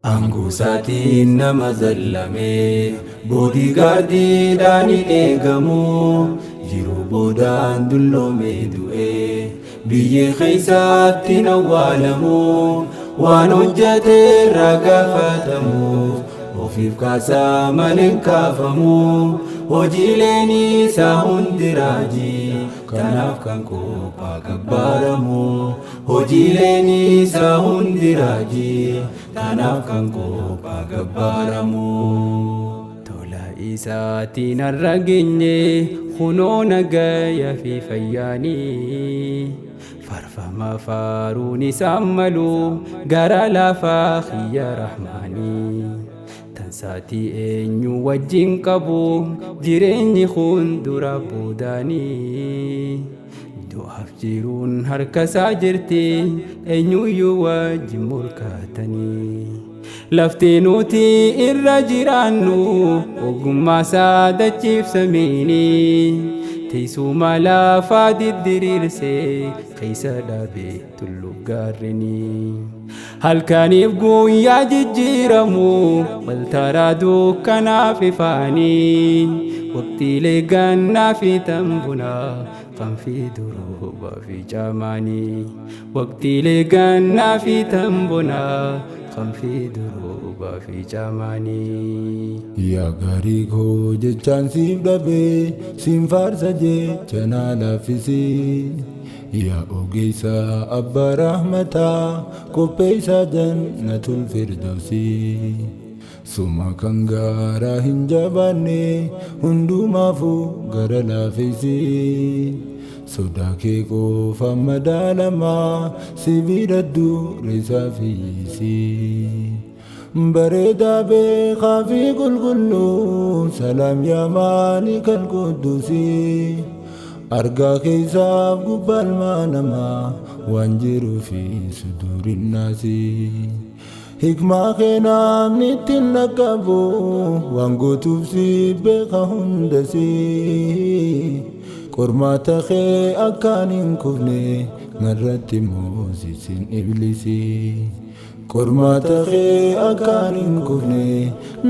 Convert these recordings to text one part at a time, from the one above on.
Anguusaatiin nama zallamee boodigaardiidhaan eegamu jiruu boodaan dulloomee du'ee biyyee keessaatti awwaalamu waan hojjeteerraa gaafatamuuf ofiif kaasaa malee kaafamu hojiileen isaa hundi raajii kanaaf kan kophaa gabbaaramu hojiileen isaa hundi raajii kanaaf kan kophaa gabbaaramu. Tola isaatiin har'a geenye kunoo nagaya fi fayyaanii farfama faaruun isaan malu gara lafaa xiyya rahmaanii. Tansaatii eenyu wajjin qabu jireenyi kun dura boodaanii. Du'aaf jiruun harkasaa jirti eenyuyyuu wajjin morkatanii. Lafti nuti irra jiraannu ogummaa isaa dachiif samiini. Teessuma lafaa diddiriirsee keessa dhaabee tulluu gaarreenii. Halkaniif guyyaa jijjiiramu waltaraa dukkanaaf ifaanii. Waqtiilee gannaa fi tambunaa kan fi durooba fi caamaanii. Waqtiilee gannaa fi tambunaa kan fi durooba fi caamaanii. Yaa gaarii koo jechaan siif dhabee siin faarsa jecha naa laaffisii. Yaa ogeessa abbaa rahmataa qopheessaa jannatul firdawsii. Suma kan garaa hin jabaanne hundumaafuu gara laafisii. Sodaa kee qofa madaalamaa sibiila dureessaa fayyisii. Bareedaa beekaa fi qulqulluu salaam yaa maalikal quddusii. Argaa keessaaf gubbaalmaa namaa waan jiruu fi sudurin naasii. Hikmaa kee namni ittiin dhaqqabu waan gootuuf si beeka hundasii. Qormaata kee akkaan hin kufne narratti moosisin iblisii. Qormaata kee akkaan hin kufne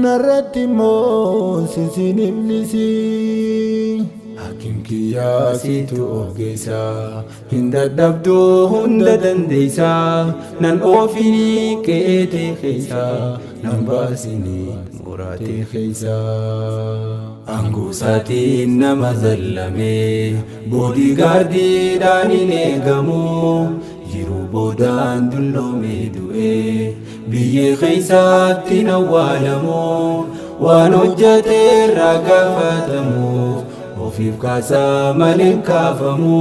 narratti moosisin iblisii. Hakim kiyyaa siitu ogeessaa hin dadhabduu hunda dandeessaa. Nan oofini qe'ee keessaa nan baasini muraatee keessaa. Anguusaatiin nama zallamee boodigaardiidhaan eegamu jiruu boodaan dulloomee du'ee biyyee keessaatti awwaalamu waan hojjeteerraa gaafatamuuf ofiif kaasaa malee kaafamu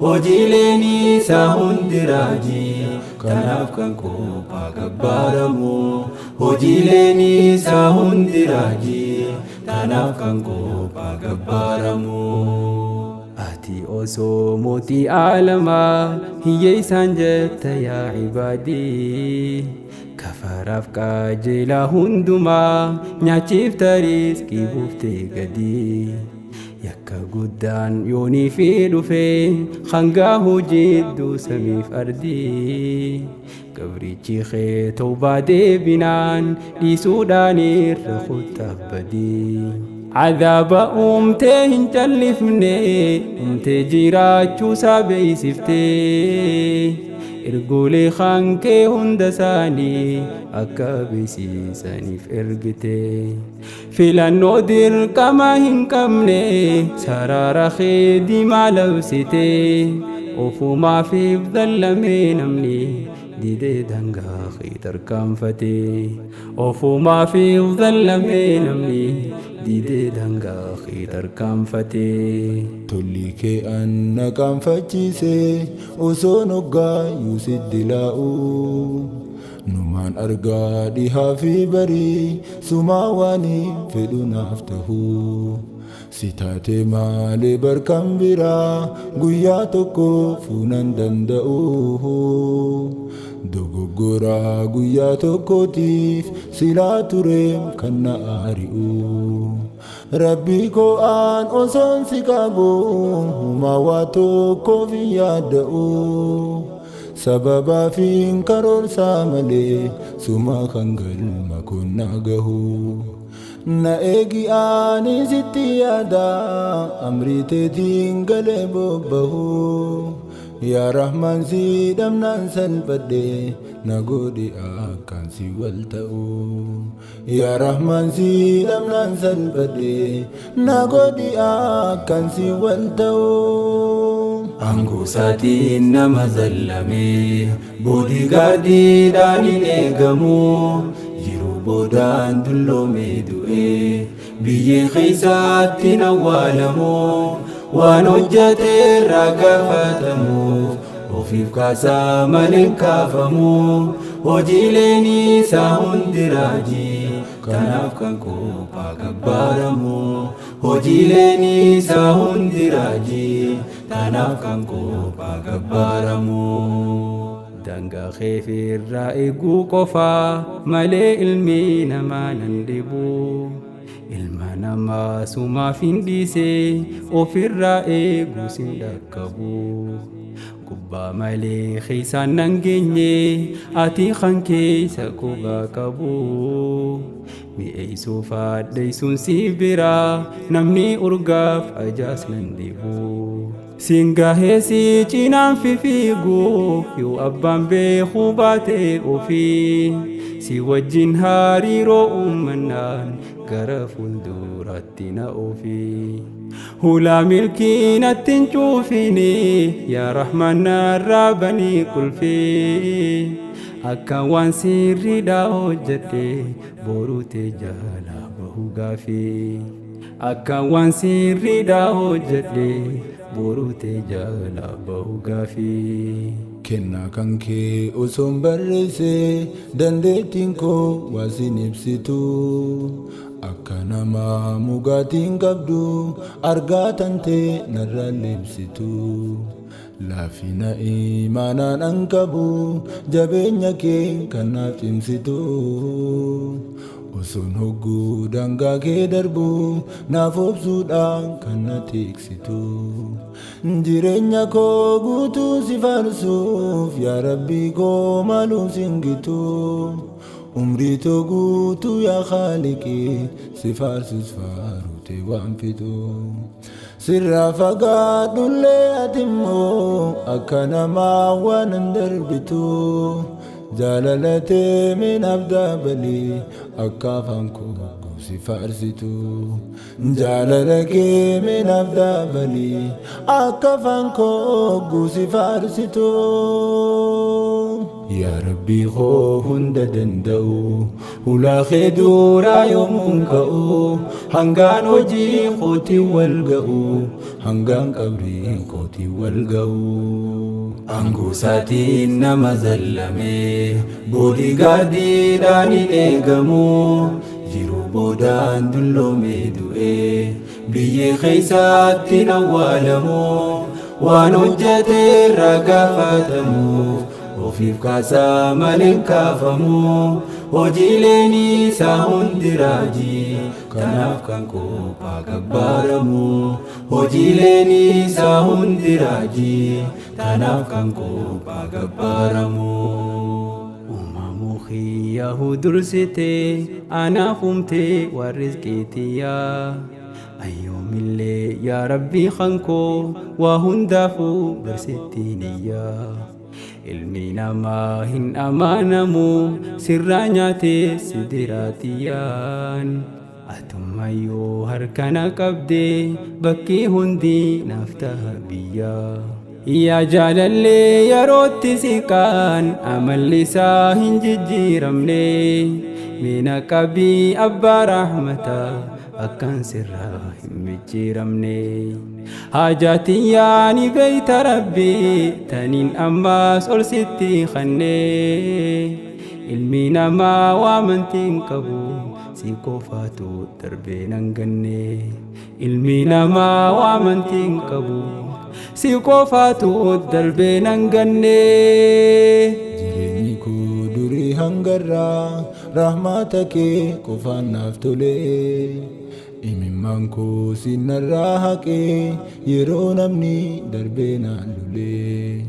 hojiileen isaa hundi raajii kanaaf kan kophaa gabbaaramu hojiileen isaa hundi raajii kanaaf kan kophaa gabbaaramu. Ati osoo mootii aalamaa hiyyeessaan jetta yaa cibaadii. Kafaraaf qajeelaa hundumaa nyaachiifta riizqii buuftee gadi. Yakka guddaan yoonii fi dhufee hangaa hojiidduu samiif ardii. Gabrichi kee tawbaa deebinaan dhiisuudhaan irra kuttaaf badii. Cadaaba uumtee hin callifne uumtee jiraachuusaa beeysiftee. Ergolee hankee hunda isaanii akka beeksisaniif ergite. Filannoo dirqama hin qabne sarara kee diimaa labsite. Ofumaafif zallamee namni didee dangaa kee tarkaanfate. Ofumaafif zallamee namni didee dangaa kee tarkaanfate. Tolli kee anna qaanfachiise osoo noggaa yuusiddi laa'u. Numaan argaa dhihaa fi barii sumaa waanii fedhu naaf tahu. Si taate malee barkan biraa guyyaa tokko fuunan danda'u. Dogoggoraa guyyaa tokkootiif silaa tureem kan na aari'u. Rabbi koo aan osoon si qabu humaa waa tokkoof hin yaadda'u. sababaa fi karoorsaa malee suma kan galma kun na gahu. Na eegi ani sitti yaada amrii teetiin galee bobbahu. Yaa Rahmaan si dhamnaan salphadhe na godhi akkaan si wal ta'u. Yaa Rahmaan si dhamnaan salphadhe na godhi akkaan si wal ta'u. Aangoo isaatiin nama zallame boodigaardiidhaan hin eegamu. Yeroo boodaan dulloomee du'e biyyee keessaatti hin awwaalamu. Waan hojjate irraa gaafatamuuf ofiif kaasaa malee hin kaafamu. Hojiileen isaa hundi raajii kanaaf kan kophaa gabbaaramu. Hojiileen isaa hundi raajii kanaaf kan kophaa gabbaaramu. Dangaa keefirraa eeguu qofaa malee ilmi namaa nan dhibu. Ilma namaa sumaaf hin dhiise ofirraa eeguus hin dhaqqabu. Gubbaa malee keessaan nan geenye ati kan keessa quba qabu. Mi'eessuuf addeessuun si bira namni urgaaf ajaas nan dhibu. Singahee si cinaan fiigu yoo abbaan beekuu baate ofii. Si wajjin hariiroo uumannaan gara fuulduraatti na oofii. Hulaa milkii natti hin cuufini yaa Rahmaan narraa banii qulfii. Akka waan sirriidhaa hojjedhe boruutee jaalaa bahu gaafii. Akka waan sirriidhaa hojjedhe boruutee jaalaa bahu gaafii. Kennaa kan kee osoon barreesse dandeettiin koo waasin ibsitu. Akka nama mugaatiin qabdu argaa tantee narraa leebsitu. Laafina imaanaan an qabu jabeenya kee kan naaf cimsitu. Osoon hogguu dangaa kee darbu naaf obsuudhaan kan na tiksitu. Jireenya koo guutuu si faarsuuf yaa Rabbii koo maaluu singitu. Umrii too guutuu yaa Khaaliqii si faarsus faarute waan fitu. Sirraa fagaadhullee ati immoo akka namaa waan hin darbitu. Jaalalatee min abdaa balii akka afaan koo si faarsitu. Jaalala kee min abdaa balii akka afaan koo si faarsitu. Yaa Rabbii koo hunda danda'u hulaa kee duraa yoomuun ka'u. Hangaan hojii kootii wal ga'u hangaan qabrii kootii wal ga'u. Aangoo isaatiin nama zallame boodigaardiidhaan hin eegamu. Yeroo boodaan dulloomee du'e biyyee keessaatti hin awwaalamu. Waan hojjate irraa gaafatamuuf ofiif kaasaa malee hin kaafamu. Hojiileen isaa hundi raajii kanaaf kan kophaa gabbaaramu. Hojiileen isaa hundi raajii kanaaf kan kophaa gabbaaramu. Uumamuu kiyyahu dursite anaaf humtee waan rizqiitiyyaa. Ayyoomillee yaa Rabbii kan koo waa hundaafuu barsiitti niyyaa. Ilmi namaa hin amaanamu sirraa nyaatee sidiraatiyaan. Atummayyoo harkana qabdee bakki hundi naaf ta'a biyyaa. Yaa jaalallee yerootti siqaan amalli isaa hin jijjiiramne. Mina qabii abbaa rahmataa akkan sirraa hin micciiramne. Haajatiyyaa ni beeyta Rabbii taniin ammaas ol sitti kanne. Ilmi namaa waamantiin qabu si qofaatu darbee nan ganne. Ilmi namaa waamantiin qabu si qofaatu darbee nan ganne. Jireenyi koo durii hangarraa rahmata kee qofaan naaf tole. Imimmaan koo sinarraa haqee yeroo namni darbee naan lole.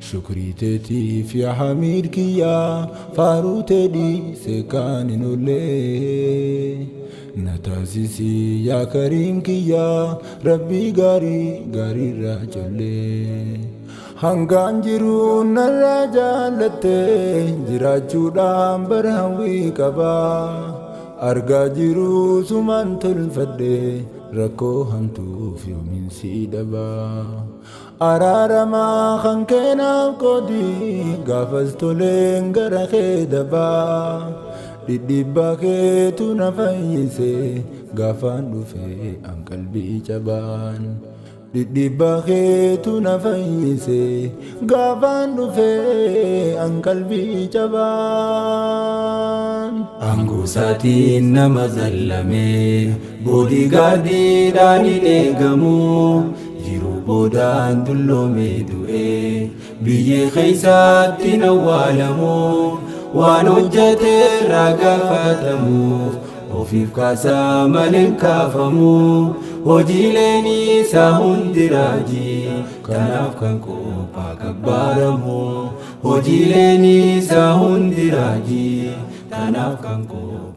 shukrii teetiif yaa hamiid kiyyaa faaruu teedhii seekaan hin ollee na taasisii yaa kariim kiyyaa rabbii gaarii gaariirraa collee hangaan jiru narraa jaallatte jiraachuudhaan bara hawwii qabaa argaa jiru sumaan tolfadhe rakkoo hamtuuf yoomiin si dhabaa araaramaa kan keenaaf qoodii gaafas toleen gara kee dabaa dhidhiibbaa keetu na fayyise gaafaan dhufe an qalbii cabaan dhidhiibbaa keetu na fayyise gaafaan dhufe an qalbii cabaan Angusaatiin nama zallame boodigaardiidhaan hin eegamu jiru boodaan dulloome du'e biyyee keessaatti hin awwaalamu waan hojjeteerraa gaafatamuuf ofiif kaasaa malee kaafamu hojiileen isaa hundi raajii kanaaf kan qophaa kabbaaramu hojiileen isaa hundi raajii kanaaf kan qophaa